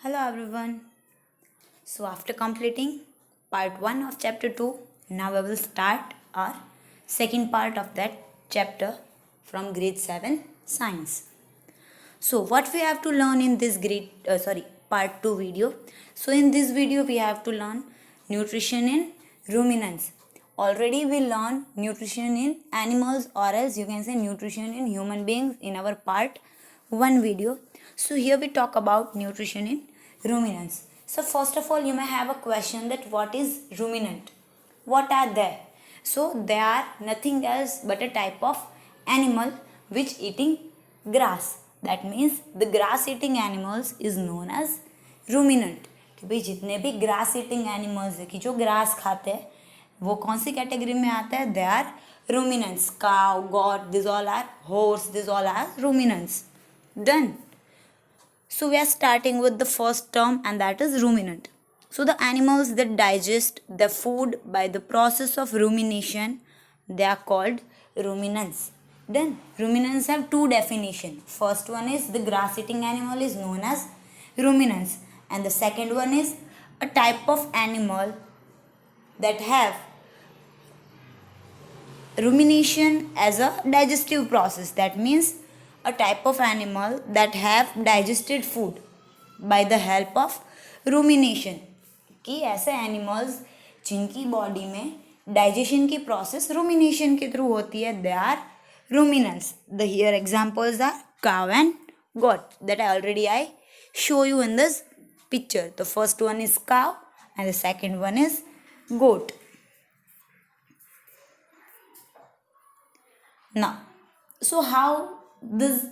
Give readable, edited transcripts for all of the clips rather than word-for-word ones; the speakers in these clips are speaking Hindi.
Hello everyone. So after completing part 1 of chapter 2, now we will start our second part of that chapter from grade 7 science. So what we have to learn in this part 2 video. So in this video we have to learn nutrition in ruminants. Already we learned nutrition in animals, or else you can say nutrition in human beings in our part 1 video. So here we talk about nutrition in ruminants. So first of all you may have a question that what is ruminant? What are they? So they are nothing else but a type of animal which eating grass. That means the grass eating animals is known as ruminant. कि भाई जितने भी ग्रास ईटिंग एनिमल्स है कि जो ग्रास खाते हैं वो कौन सी कैटेगरी में आता है? They are ruminants. Cow, goat, these all are horse, these all are ruminants. Done. So we are starting with the first term, and that is ruminant. So the animals that digest the food by the process of rumination, they are called ruminants. Then ruminants have two definitions. First one is the grass eating animal is known as ruminants, and the second one is a type of animal that have rumination as a digestive process. That means a type of animal that have digested food by the help of rumination. कि ऐसे एनिमल्स जिनकी बॉडी में डाइजेशन की प्रोसेस रूमिनेशन के थ्रू होती है, they are ruminants. The here examples are cow and goat that I show you in this picture. The first one is cow and the second one is goat. Now, so how this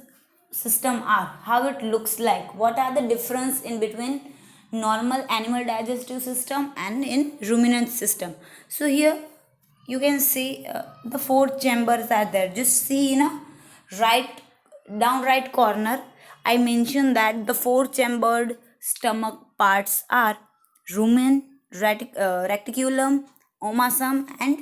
system are, how it looks like, what are the difference in between normal animal digestive system and in ruminant system? So here you can see the four chambers are there. Just see in a right corner I mentioned that the four chambered stomach parts are rumen, reticulum, omasum and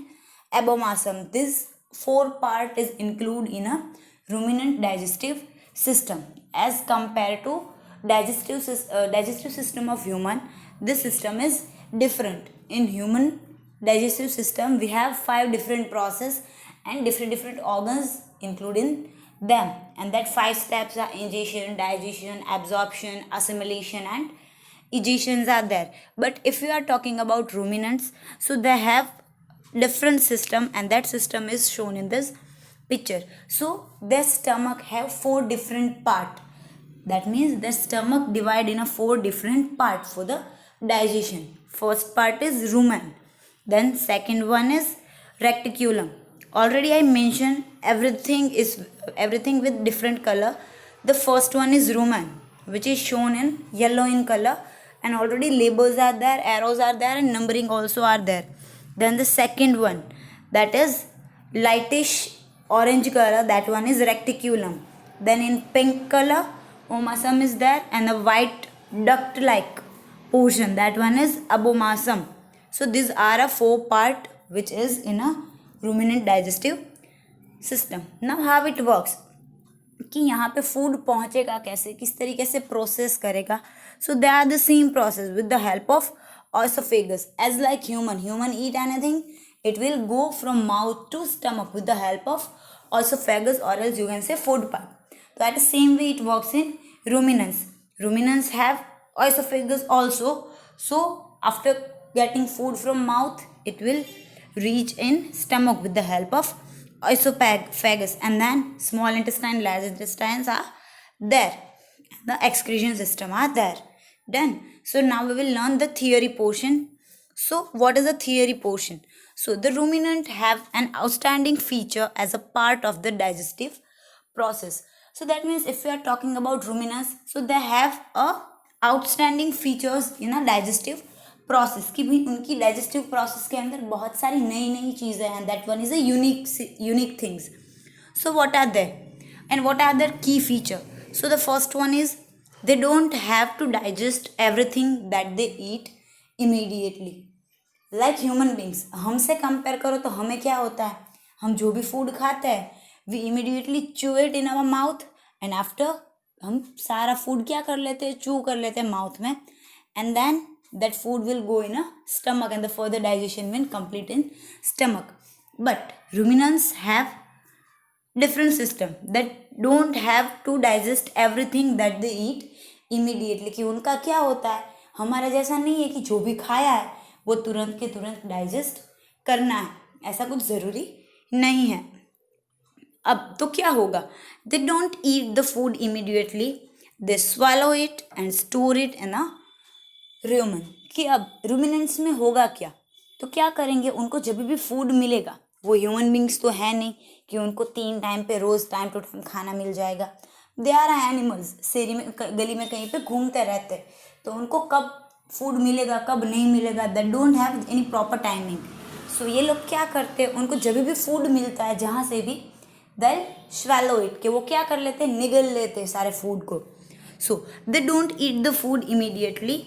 abomasum. This four part is included in a ruminant digestive system. As compared to digestive system of human, this system is different. In human digestive system we have 5 different process and different organs including them, and that 5 steps are ingestion, digestion, absorption, assimilation and egestions are there. But if you are talking about ruminants, so they have different system, and that system is shown in this picture. So their stomach have 4 different part. That means their stomach divide in a 4 different part for the digestion. First part is rumen, then second one is reticulum. Already I mentioned everything with different color. The first one is rumen, which is shown in yellow in color, and already labels are there, arrows are there and numbering also are there. Then the second one, that is lightish orange color, that one is reticulum. Then in pink color omasum is there, and the white duct like portion, that one is abomasum. So these are a 4 part which is in a ruminant digestive system. Now how it works, कि यहाँ पे फूड पहुँचेगा कैसे, किस तरीके से प्रोसेस करेगा. So they are the same process with the help of esophagus. As like human eat anything, it will go from mouth to stomach with the help of esophagus, or else you can say food pipe. So at the same way it works in ruminants. Ruminants have esophagus also. So after getting food from mouth, it will reach in stomach with the help of esophagus, and then small intestine, large intestines are there, the excretion system are there. Done. So now we will learn the theory portion. So what is the theory portion? So the ruminant have an outstanding feature as a part of the digestive process. So that means if we are talking about ruminants, so they have a outstanding features in a digestive process, कि भी उनकी digestive process के अंदर बहुत सारी नई चीज़ें हैं, that one is a unique things. So what are they and what are their key feature? So the first one is they don't have to digest everything that they eat immediately. Like human beings, हमसे कंपेयर करो तो हमें क्या होता है, हम जो भी फूड खाते हैं we immediately chew it in our mouth, and after हम सारा फूड क्या कर लेते हैं, चू कर लेते हैं माउथ में, and then that food will go in a stomach and the further digestion will complete in stomach. But ruminants have different system that don't have to digest everything that they eat immediately. कि उनका क्या होता है, हमारा जैसा नहीं है कि जो भी खाया है वो तुरंत के तुरंत डाइजेस्ट करना है, ऐसा कुछ ज़रूरी नहीं है. अब तो क्या होगा, दे don't eat the food immediately, they swallow it and store it in a rumen. कि अब रूमिनेंट्स में होगा क्या, तो क्या करेंगे, उनको जब भी फूड मिलेगा, वो ह्यूमन बींग्स तो है नहीं कि उनको 3 टाइम पे रोज़ टाइम टू टाइम खाना मिल जाएगा. दे आर एनिमल्स, शहरी में गली में कहीं पे घूमते रहते, तो उनको कब फूड मिलेगा कब नहीं मिलेगा, that don't have any proper timing. So ये लोग क्या करते हैं, उनको जब भी फूड मिलता है जहाँ से भी, दे स्वैलो इट, कि वो क्या कर लेते हैं, निगल लेते हैं सारे फूड को. So they don't eat the food immediately,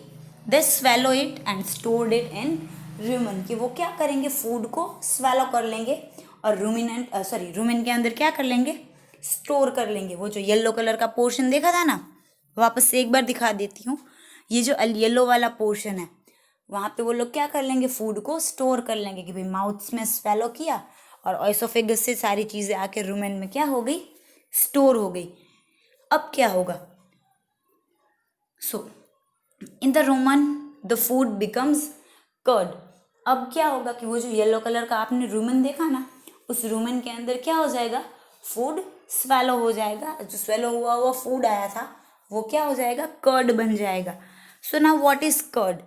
they swallow it and stored it in rumen. कि वो क्या करेंगे, फूड को swallow कर लेंगे और रूमिन के अंदर क्या कर लेंगे, स्टोर कर लेंगे. वो जो येलो कलर का पोर्शन देखा था ना, वापस से एक बार दिखा देती हूँ. ये जो येलो वाला पोर्शन है, वहाँ पे वो लोग क्या कर लेंगे, फूड को स्टोर कर लेंगे कि भाई माउथ में swallow किया और एसोफेगस से सारी चीज़ें आके रूमेन में क्या हो गई, स्टोर हो गई. अब क्या होगा, so in the rumen the food becomes curd. अब क्या होगा कि वो जो येलो कलर का आपने रूमन देखा ना, उस रूमन के अंदर क्या हो जाएगा, फूड स्वैलो हो जाएगा. जो स्वैलो हुआ फूड आया था वो क्या हो जाएगा, कर्ड बन जाएगा. So now what is curd,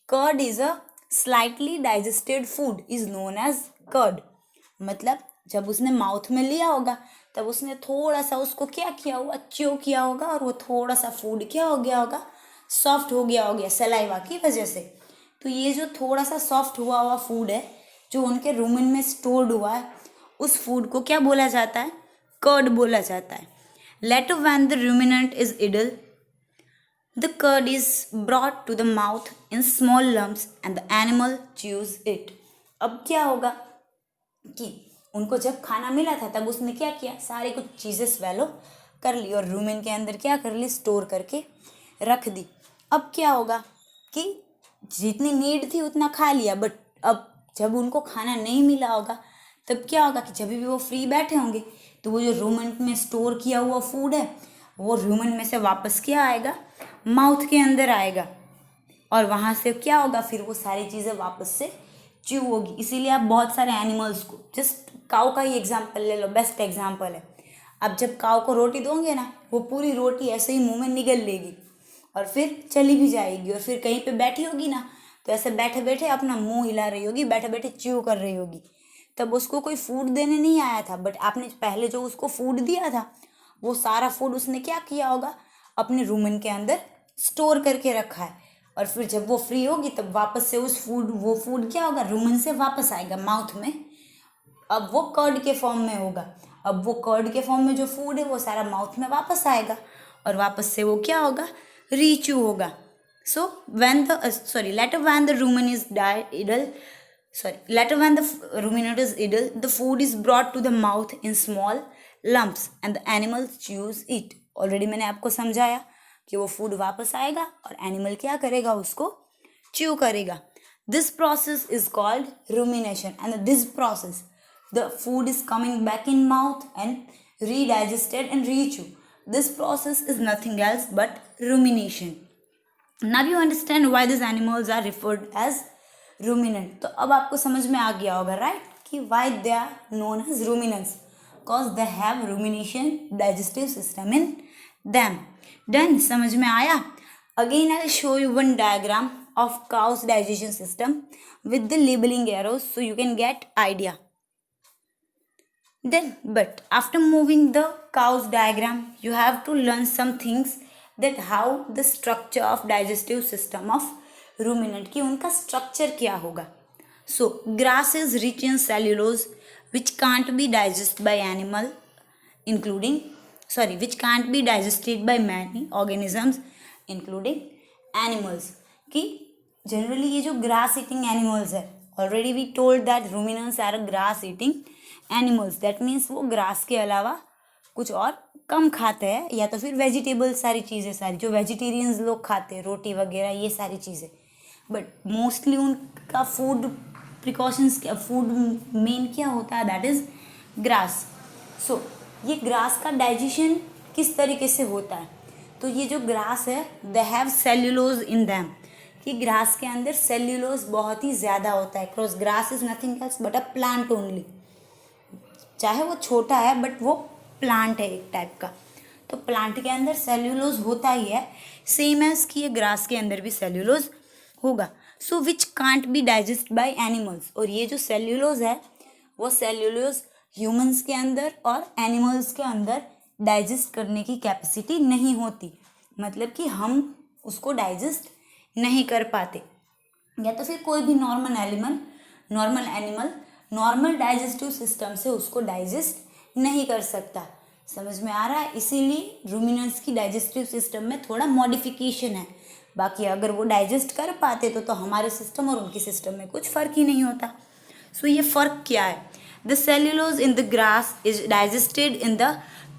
curd is a slightly digested food is known as curd. मतलब जब उसने माउथ में लिया होगा तब उसने थोड़ा सा उसको क्या किया होगा, च्यू किया होगा, और वो थोड़ा सा फूड क्या हो गया होगा, सॉफ्ट हो गया सलाइवा की वजह से. तो ये जो थोड़ा सा सॉफ्ट हुआ फूड है जो उनके रूमेन में स्टोर्ड हुआ है, उस फूड को क्या बोला जाता है, कर्ड बोला जाता है. Later when the ruminant is idle, the curd is brought to the mouth in small lumps and the animal chews it. अब क्या होगा कि उनको जब खाना मिला था तब उसने क्या किया, सारी कुछ चीज़ें स्वेलो कर ली और रूमेन के अंदर क्या कर ली, स्टोर करके रख दी. अब क्या होगा कि जितनी नीड थी उतना खा लिया, बट अब जब उनको खाना नहीं मिला होगा तब क्या होगा कि जब भी वो फ्री बैठे होंगे तो वो जो रूमेन में स्टोर किया हुआ फूड है वो रूमेन में से वापस क्या आएगा, माउथ के अंदर आएगा, और वहाँ से क्या होगा, फिर वो सारी चीज़ें वापस से च्यू होगी. इसीलिए आप बहुत सारे एनिमल्स को, जस्ट काऊ का ही एग्जाम्पल ले लो, बेस्ट एग्जाम्पल है. अब जब काऊ को रोटी दोगे ना, वो पूरी रोटी ऐसे ही मुंह में निगल लेगी और फिर चली भी जाएगी, और फिर कहीं पे बैठी होगी ना तो ऐसे बैठे बैठे अपना मुंह हिला रही होगी, बैठे बैठे च्यू कर रही होगी. तब उसको कोई फूड देने नहीं आया था, बट आपने पहले जो उसको फूड दिया था वो सारा फूड उसने क्या किया होगा, अपने रूमेन के अंदर स्टोर करके रखा है, और फिर जब वो फ्री होगी तब वापस से वो फूड क्या होगा, रूमेन से वापस आएगा माउथ में. अब वो कर्ड के फॉर्म में होगा. अब वो कर्ड के फॉर्म में जो फूड है वो सारा माउथ में वापस आएगा और वापस से वो क्या होगा, रीच्यू होगा. सो later when the rumen is idle, later when the ruminant is idle, the food is brought to the mouth in small lumps and the animal chews it. Already मैंने आपको समझाया कि वो फूड वापस आएगा और एनिमल क्या करेगा, उसको च्यू करेगा. This process is called rumination, and this process the food is coming back in mouth and redigested and rechew. This process is nothing else but rumination. Now you understand why these animals are referred as ruminant. तो अब आपको समझ में आ गया होगा, राइट, कि why they are known as ruminants, because they have rumination digestive system in them. Done, समझ में आया. Again I'll show you one diagram of cow's digestion system with the labeling arrows so you can get idea. Then, but after moving the cow's diagram, you have to learn some things that how the structure of digestive system of ruminant, कि उनका structure क्या होगा. So, grass is rich in cellulose which can't be digested by animal, which can't be digested by many organisms including animals. कि generally ये जो grass eating animals है, already we told that ruminants are grass eating animals. That means वो ग्रास के अलावा कुछ और कम खाते हैं, या तो फिर वेजिटेबल सारी चीज़ें, सारी जो वेजिटेरियंस लोग खाते हैं, रोटी वगैरह ये सारी चीज़ें। बट मोस्टली उनका फूड प्रिकॉशंस क्या, फूड मेन क्या होता है, दैट इज़ ग्रास। सो ये ग्रास का डाइजेशन किस तरीके से होता है, तो ये जो ग्रास है they have cellulose in them, कि ग्रास के अंदर सेल्यूलोज बहुत ही ज़्यादा होता है, because grass is nothing else but a plant only. चाहे वो छोटा है बट वो प्लांट है एक टाइप का, तो प्लांट के अंदर सेल्यूलोज होता ही है, सेम एज कि ये ग्रास के अंदर भी सेल्यूलोज होगा। So which can't be digest by animals, और ये जो सेल्यूलोज है वो सेल्यूलोज ह्यूमंस के अंदर और एनिमल्स के अंदर डाइजेस्ट करने की कैपेसिटी नहीं होती, मतलब कि हम उसको डाइजेस्ट नहीं कर पाते, या तो फिर कोई भी normal animal normal digestive system से उसको डाइजेस्ट नहीं कर सकता। समझ में आ रहा है? इसीलिए रूमिनेंट्स की डाइजेस्टिव सिस्टम में थोड़ा मॉडिफिकेशन है, बाकी अगर वो डाइजेस्ट कर पाते तो हमारे सिस्टम और उनके सिस्टम में कुछ फ़र्क ही नहीं होता। सो ये फ़र्क क्या है? The cellulose in the grass is digested in the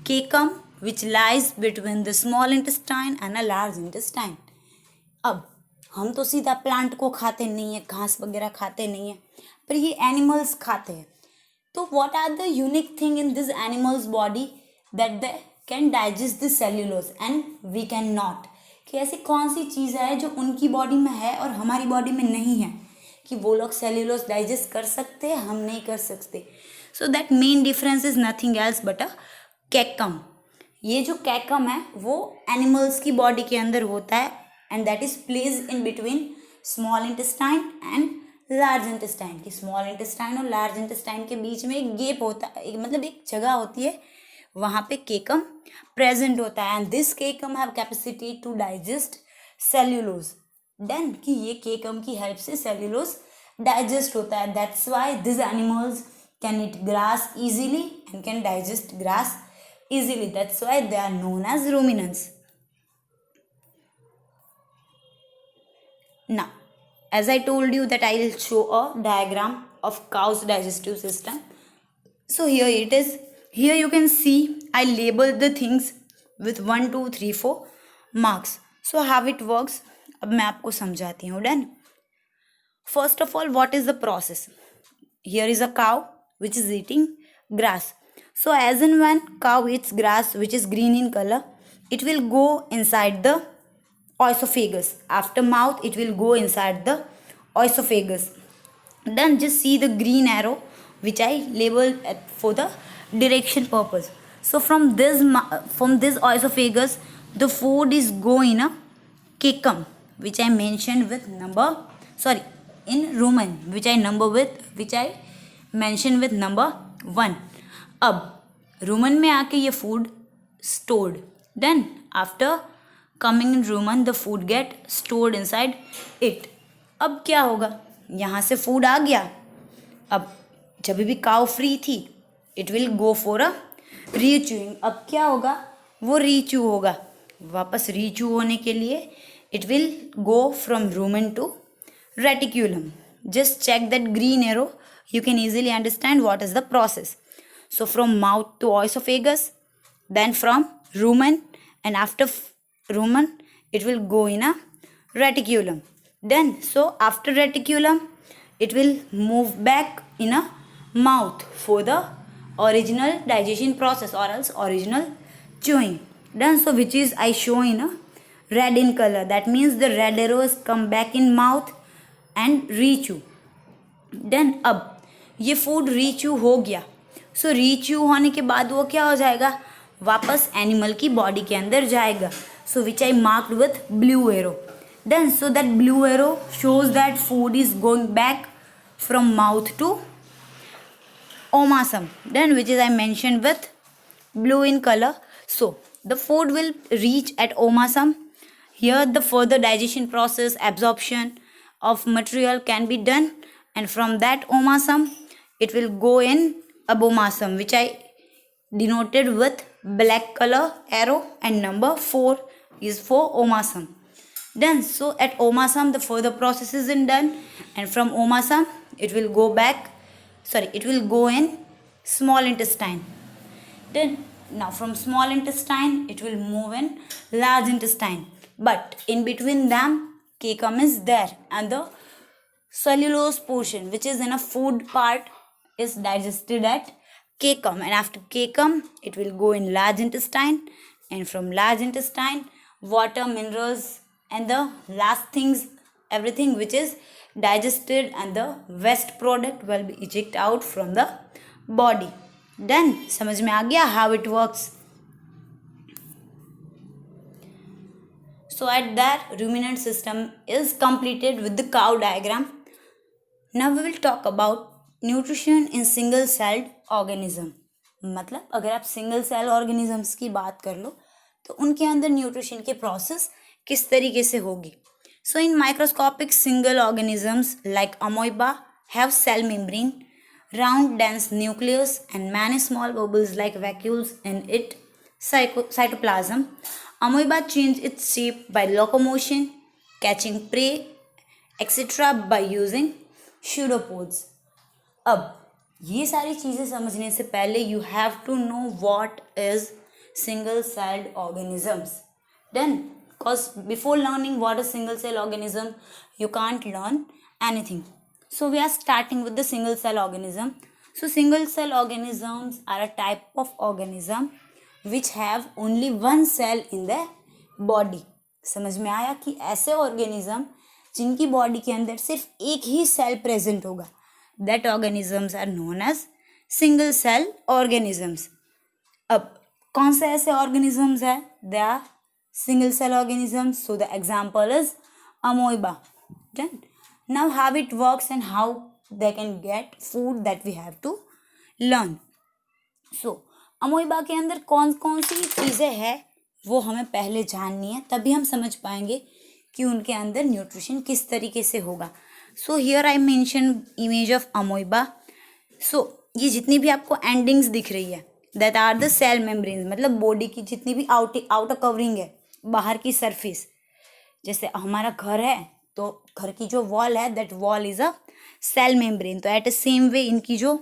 केकम which lies between the small intestine and a large intestine. अब हम तो सीधा प्लांट को खाते नहीं है, घास वगैरह खाते नहीं है, पर ये एनिमल्स खाते हैं। तो what are the unique thing in this animals body that they can digest this cellulose and we can not, कि ऐसी कौन सी चीज़ है जो उनकी बॉडी में है और हमारी बॉडी में नहीं है, कि वो लोग सेल्यूलोज डाइजेस्ट कर सकते हैं, हम नहीं कर सकते। So that main difference is nothing else but a caecum. ये जो कैकम है वो एनिमल्स की बॉडी के अंदर होता है, and that is place in between small intestine and large intestine, की स्मॉल इंटेस्टाइन और लार्ज इंटेस्टाइन के बीच में एक गेप होता है, मतलब एक जगह होती है, वहाँ पे केकम प्रेजेंट होता है, and this caecum have capacity to digest cellulose. Then कि ये केकम की हेल्प से सेल्यूलोज डाइजेस्ट होता है, that's why this animals can eat grass easily and can digest grass easily, that's why they are known as ruminants. Now as I told you that I will show a diagram of cow's digestive system. So here it is, here you can see I labeled the things with 1 2 3 4 marks. So how it works, अब मैं आपको समझाती हूँ। Done. First of all, what is the process? Here is a cow which is eating grass. So as and when cow eats grass which is green in color, it will go inside the oesophagus. After mouth, it will go inside the oesophagus. Then just see the green arrow which I labeled for the direction purpose. So from this oesophagus, the food is go in a cecum, which I mentioned with number, sorry, in rumen, which I mentioned with number 1. अब रूमन में आके ये food stored, then after coming in rumen the food get stored inside it. अब क्या होगा, यहाँ से फूड आ गया, अब जब भी काउ फ्री थी it will go for a rechewing. अब क्या होगा, वो रीच्यू होगा, वापस रीच्यू होने के लिए it will go from rumen to reticulum. Just check that green arrow, you can easily understand what is the process. So from mouth to oesophagus, then from rumen, and after rumen it will go in a reticulum. Then so after reticulum it will move back in a mouth for the original digestion process or else original chewing. Then so which is I show in a red in color, that means the red arrows come back in mouth and rechew. Then अब ये फूड रीच्यू हो गया, सो रीच्यू होने के बाद वो क्या हो जाएगा, वापस एनिमल की बॉडी के अंदर जाएगा। So which I marked with blue arrow. Then so that blue arrow shows that food is going back from mouth to omasum, then which is I mentioned with blue in color. So the food will reach at omasum. Here the further digestion process, absorption of material can be done, and from that omasum it will go in abomasum, which I denoted with black color arrow, and number 4 is for omasum. Then so at omasum the further process is done, and from omasum it will go back, it will go in small intestine. Then Now from small intestine it will move in large intestine, but in between them cecum is there, and the cellulose portion which is in a food part is digested at cecum, and after cecum it will go in large intestine, and from large intestine water, minerals, and the last things, everything which is digested and the waste product will be ejected out from the body. Done? समझ में आ गया how it works? So at that ruminant system is completed with the cow diagram. Now we will talk about nutrition in single celled organism. मतलब अगर आप सिंगल सेल ऑर्गेनिजम्स की बात कर लो तो उनके अंदर न्यूट्रिशन के प्रोसेस किस तरीके से होगी. So in microscopic single organisms like amoeba have cell membrane, round dense nucleus, and many small bubbles like vacuoles in its cytoplasm. Amoeba change its shape by locomotion, catching prey, etc. by using pseudopods. अब ये सारी चीज़ें समझने से पहले you have to know what is single celled organisms. Then because before learning what is single cell organism you can't learn anything. So we are starting with the single cell organism. So single cell organisms are a type of organism which have only one cell in the body. समझ में आया कि ऐसे ऑर्गेनिज्म जिनकी बॉडी के अंदर सिर्फ एक ही सेल प्रेजेंट होगा, that organisms are known as single cell organisms. अब कौन से ऐसे organisms है? They are single cell organisms. So the example is amoeba. Done? Now how it works and how they can get food, that we have to learn. So amoeba के अंदर कौन कौन सी चीज़ें हैं वो हमें पहले जाननी है, तभी हम समझ पाएंगे कि उनके अंदर न्यूट्रिशन किस तरीके से होगा. So here I mention image of amoeba. So ये जितनी भी आपको एंडिंग्स दिख रही है that are the cell membrane, मतलब बॉडी की जितनी भी आउटर कवरिंग है, बाहर की सरफेस. जैसे हमारा घर है तो घर की जो वॉल है that wall is a cell membrane. तो एट द सेम वे इनकी जो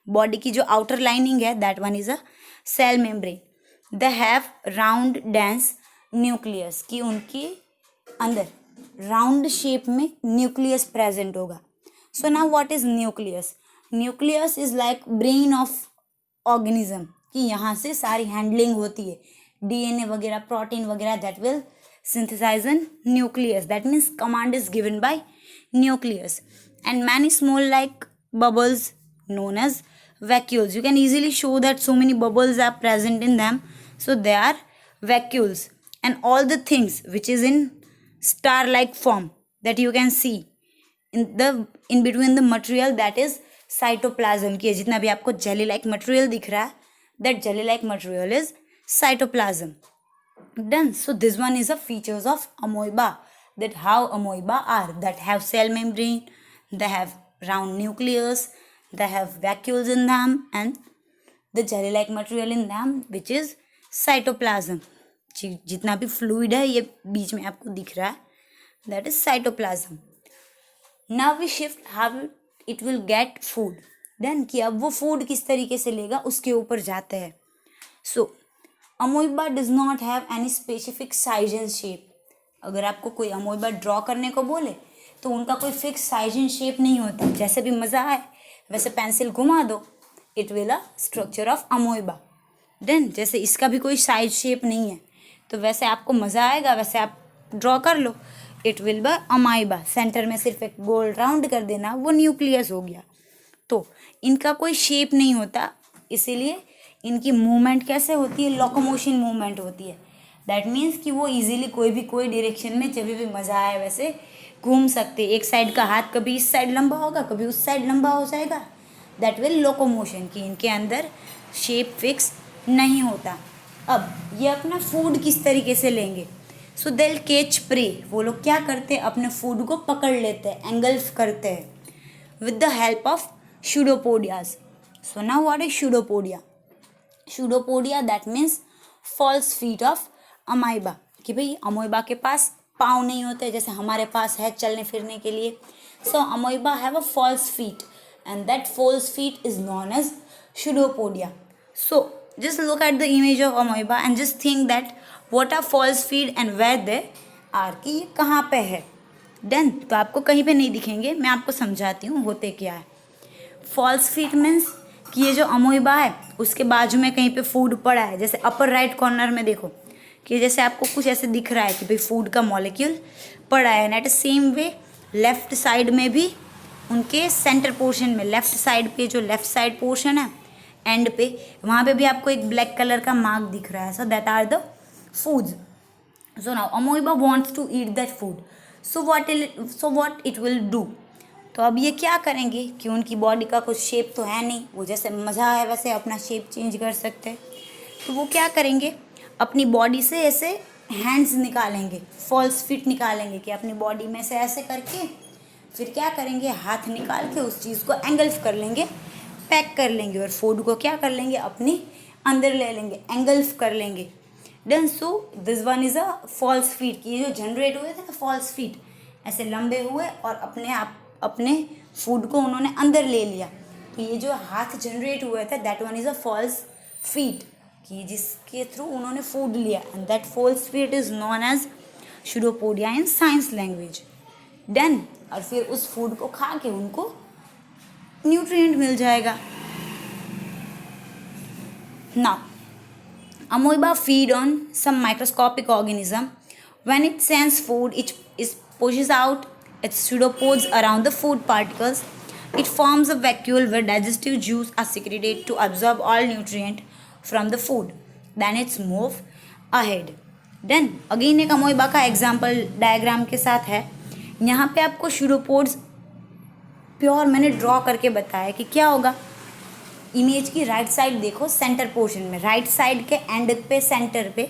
बॉडी की जो आउटर लाइनिंग है that one is a cell membrane. They have round dense nucleus, कि उनके अंदर राउंड शेप में न्यूक्लियस प्रेजेंट होगा. So now what is nucleus? Nucleus is like brain of organism, कि यहाँ से सारी हैंडलिंग होती है, डीएनए वगैरह, प्रोटीन वगैरह, that will synthesize in nucleus. That means command is given by nucleus. And many small like bubbles known as vacuoles. You can easily show that so many bubbles are present in them. So they are vacuoles. And all the things which is in star-like form that you can see in between the material, that is cytoplasm. कि जितना भी आपको jelly-like material दिख रहा है, that jelly-like material is cytoplasm. Done. So this one is the features of amoeba, that how amoeba are, that have cell membrane, they have round nucleus, they have vacuoles in them, and the jelly like material in them which is cytoplasm. जितना भी fluid है ये बीच में आपको दिख रहा है, that is cytoplasm. Now we shift how it will get food. Then कि अब वो food किस तरीके से लेगा उसके ऊपर जाते हैं. So amoeba does not have any specific size and shape. अगर आपको कोई अमोइबा ड्रॉ करने को बोले तो उनका कोई फिक्स साइज एंड शेप नहीं होता. जैसे भी मज़ा आए वैसे पेंसिल घुमा दो, it will a structure of amoeba. Then जैसे इसका भी कोई साइज शेप नहीं है तो वैसे आपको मज़ा आएगा, वैसे आप ड्रॉ कर लो, इट विल बी अमाइबा. सेंटर में सिर्फ एक गोल राउंड कर देना, वो न्यूक्लियस हो गया. तो इनका कोई शेप नहीं होता, इसीलिए इनकी मूवमेंट कैसे होती है? लोकोमोशन मूवमेंट होती है. दैट मीन्स कि वो इजीली कोई डायरेक्शन में जब भी मज़ा आए वैसे घूम सकते. एक साइड का हाथ कभी इस साइड लंबा होगा, कभी उस साइड लंबा हो जाएगा. दैट विल लोकोमोशन, कि इनके अंदर शेप फिक्स नहीं होता. अब ये अपना फूड किस तरीके से लेंगे? सो दे विल कैच प्रे. वो लोग क्या करते हैं? अपने फूड को पकड़ लेते हैं, एंगल्फ करते हैं with the help of pseudopodia. So now what is pseudopodia? Pseudopodia that means false feet of amoeba, कि भाई अमोइबा के पास पाँव नहीं होते जैसे हमारे पास है चलने फिरने के लिए. So amoeba have a false feet and that false feet is known as pseudopodia. सो Just look at the image of amoeba and just think that what are false feet and where they are, कि ये कहाँ पे है. Then तो आपको कहीं पे नहीं दिखेंगे. मैं आपको समझाती हूँ होते क्या है. फॉल्स फीट मीन्स कि ये जो अमोइबा है उसके बाजू में कहीं पे फूड पड़ा है. जैसे अपर राइट कॉर्नर में देखो कि जैसे आपको कुछ ऐसे दिख रहा है कि भाई फूड का मॉलिक्यूल पड़ा है. And at same way left side में भी उनके सेंटर पोर्शन में लेफ्ट साइड पे जो लेफ्ट साइड पोर्शन है एंड पे वहाँ पे भी आपको एक ब्लैक कलर का मार्क दिख रहा है. So that are the foods. So now amoeba wants to eat that food. So what it will do. तो अब ये क्या करेंगे कि उनकी बॉडी का कुछ शेप तो है नहीं, वो जैसे मज़ा है वैसे अपना शेप चेंज कर सकते हैं. तो वो क्या करेंगे, अपनी बॉडी से ऐसे हैंड्स निकालेंगे, फॉल्स फीट निकालेंगे कि अपनी बॉडी में से ऐसे करके फिर क्या करेंगे, हाथ निकाल के उस चीज़ को एंगल्फ कर लेंगे, पैक कर लेंगे और फूड को क्या कर लेंगे अपनी अंदर ले लेंगे, एंगल्फ कर लेंगे. Then so this one is a false feet. कि ये जो जनरेट हुए थे ना फॉल्स फीट ऐसे लंबे हुए और अपने फूड को उन्होंने अंदर ले लिया. तो ये जो हाथ जनरेट हुए थे that one is a false feet, कि जिसके थ्रू उन्होंने फूड लिया. And that false feet is known as pseudopodia in science language. Then और फिर उस फूड को खा के उनको न्यूट्रिएंट मिल जाएगा. Now amoeba feed on some microscopic organism. When it senses food, it pushes out its pseudopods around the food particles. It forms a vacuole where digestive juice are secreted to absorb all nutrient from the food. Then it's move ahead. Then again एक अमोइबा का एग्जाम्पल डायग्राम के साथ है. यहाँ पे आपको pseudopods प्योर मैंने ड्रॉ करके बताया कि क्या होगा. इमेज की राइट साइड देखो, सेंटर पोर्शन में राइट साइड के एंड पे सेंटर पे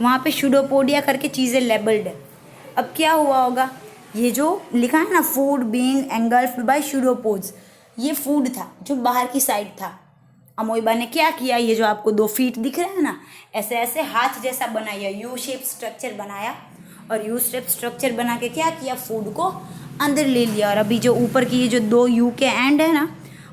वहाँ पे शूडोपोडिया करके चीज़ें लेबल्ड है. अब क्या हुआ होगा, ये जो लिखा है ना फूड बीइंग एंगल्फ्ड बाय शूडोपोड्स, ये फूड था जो बाहर की साइड था. अमोइबा ने क्या किया, ये जो आपको 2 फीट दिख रहे हैं ना ऐसे ऐसे हाथ जैसा बनाया, यू शेप स्ट्रक्चर बनाया और यू शेप स्ट्रक्चर बना के क्या किया, फूड को अंदर ले लिया. और अभी जो ऊपर की ये जो 2 यू के एंड है ना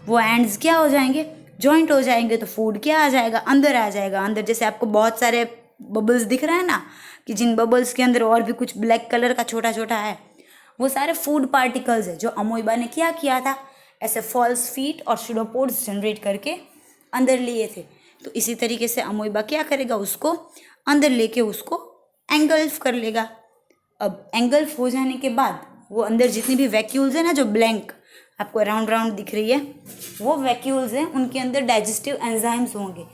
वो एंड्स क्या हो जाएंगे, जॉइंट हो जाएंगे. तो फूड क्या आ जाएगा, अंदर आ जाएगा. अंदर जैसे आपको बहुत सारे बबल्स दिख रहे हैं ना कि जिन बबल्स के अंदर और भी कुछ ब्लैक कलर का छोटा छोटा है, वो सारे फूड पार्टिकल्स है जो अमोइबा ने क्या किया था, ऐसे फॉल्स फीट और शूडोपोड्स जनरेट करके अंदर लिए थे. तो इसी तरीके से अमोइबा क्या करेगा, उसको अंदर लेके उसको एंगल्फ कर लेगा. अब एंगल्फ हो जाने के बाद वो अंदर जितनी भी वैक्यूल्स है ना जो ब्लैंक आपको राउंड राउंड दिख रही है, वो वैक्यूल्स हैं, उनके अंदर डाइजेस्टिव एंजाइम्स होंगे.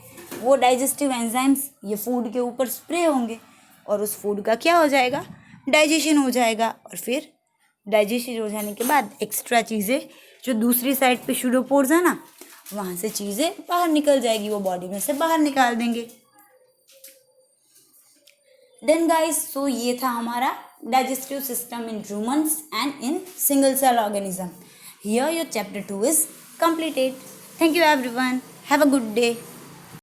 वो डाइजेस्टिव एंजाइम्स ये फूड के ऊपर स्प्रे होंगे और उस फूड का क्या हो जाएगा, डाइजेशन हो जाएगा. और फिर डाइजेशन हो जाने के बाद एक्स्ट्रा चीज़ें जो दूसरी साइड पे शूडोपोड्स है ना वहाँ से चीज़ें बाहर निकल जाएगी, वो बॉडी में से बाहर निकाल देंगे. देन गाइस, सो ये था हमारा digestive system in humans and in single cell organism. Here your chapter 2 is completed. Thank you everyone. Have a good day.